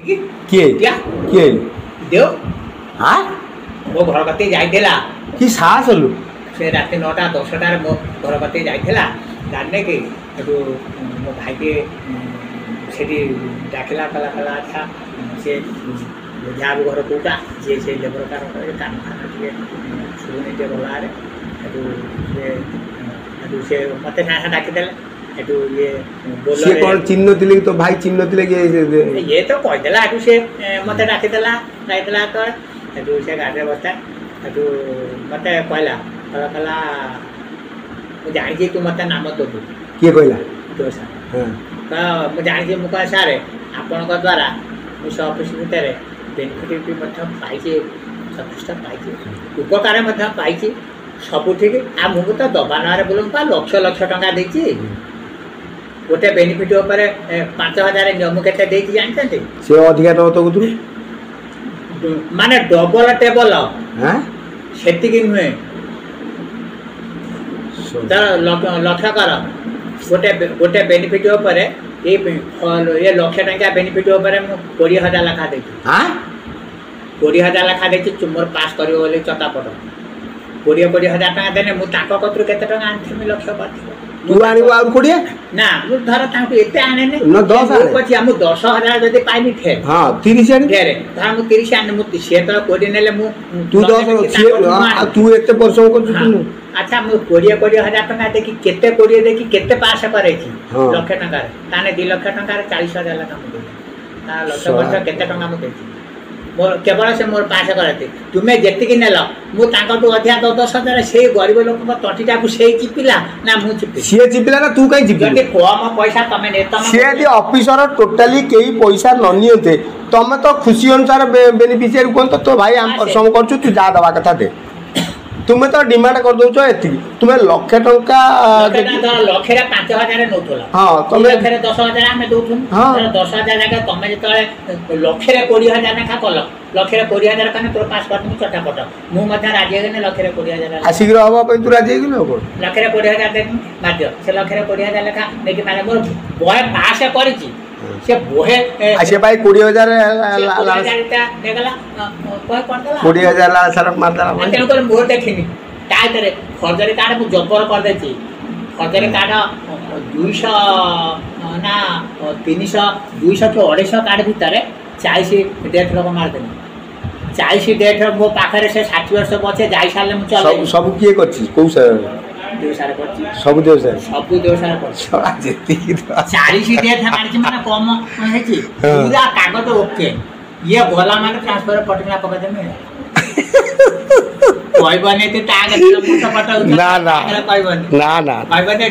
किए किए देव हाँ मो घर कते जाइला कि साहस हलु से रात 9टा 10टार मो घर कते जाइला जाने के मो भाई के सेठी डाकला कला कला अच्छा से बुझाब घर कोटा जे से लेबर कार काम खाना के शुरू नहीं दे बोला रे से मते ना डाकी देला ये से कौन चिन्ह थिले तो भाई चिन्ह थिले ये तो कह देला से मते डाकी देला राइतला तो से गाड़ी बस्ता मते कहला कला कला मु जानि तू मते नाम दो किए कहला तो सर हां मु जानि मु कह सारे आपन को द्वारा मु सब ऑफिस भीतर बेनिफिट भी मत पाइछे सफिष्ट पाइछे उपकार मत पाइछे सब ठीक आ मु तो दबानारे बोलम पा लक्ष लक्ष टका देछि गोटे बेनिफिट ऊपर 5000 नियम केते देछि जानते से अधिका न तो गुदरु माने डबल टेबल हां सेति कि नुहे तर लक्ष्य कर गोटे बेनिफिट ऊपर ये लक्ष टका बेनिफिट ऊपर 20000 लाखा देछि हां 20000 लाखा देछि तुमर पास करियो बोले चटापट 20000 टका देने मु ताको कतरु केते टका आनथि लक्ष्य करथि तू आनिबो आउर कोडिया ना मु धर ताको एते आने ने न 10 आने पछि हम 10000 जदि पाइनी ठे हां 30 आने ठेरे था मु 30 आने मु से तो कोडी नेले मु तू 10 तू एते परसम कर तू अच्छा मु 20000 टका देखि केते कोडी देखि केते पास करे छी लक्ष टका ताने 2 लाख टका 40000 लाख मु ता लक्ष वर्ष केते टका मु देछि मोर केवल से मोर पास करते तुम्हें जेतिक नेल मु तांको तो अधिया 10,000 से गरीब लोक को तटीटा को से चिपिला ना मु चिपि से चिपिला ना तू काई चिपि जति कम पैसा तमे ने तमे से यदि ऑफिसर टोटली केही पैसा न नियते तमे तो खुशी अनुसार बेनिफिशियरी कोन तो भाई हम परिश्रम करछु तू जा दवा कथा दे तुम्हें तो डिमांड कर दउछो एति तुम्हें लाख टका लाख रे 5000 नोटला हां तमे लाख रे 10000 हम दउथुन 10000 जाके तमे जतले लाख रे 20000 ना कल लाख रे 20000 कने तोर पास करतु चटापट मु मथा राजी गने लाख रे 20000 आशीघ्र हबो पे तू राजी गेलो को लाख रे 20000 दे बाध्य से लाख रे 20000 लेखा देखि माने मोर बय पास करछि से बोहे आसे भाई 20000 देखला कोइ करदला 20000 ला सर मार दला अंते को मोर देखिनी ताइतरे फर्जरी कार्ड मु जबर कर देछि फर्जरी कार्ड 200 ना 300 200 to 250 कार्ड भीतर 40 डेट लोग मार देनी 40 डेट मो पाखरे से 60 वर्ष बचे जाई साले मु चले सब किए करछि को सर देव सारे करछि सब देव सारे करछि सला जेति 40 डेट मारछि माने कम हेछि पूरा कागज ओके ये भला माने ट्रांसफर पटना पका देमे कोई बने ते तागे मुठ पटा ना ना कोई बने ना ना कोई बने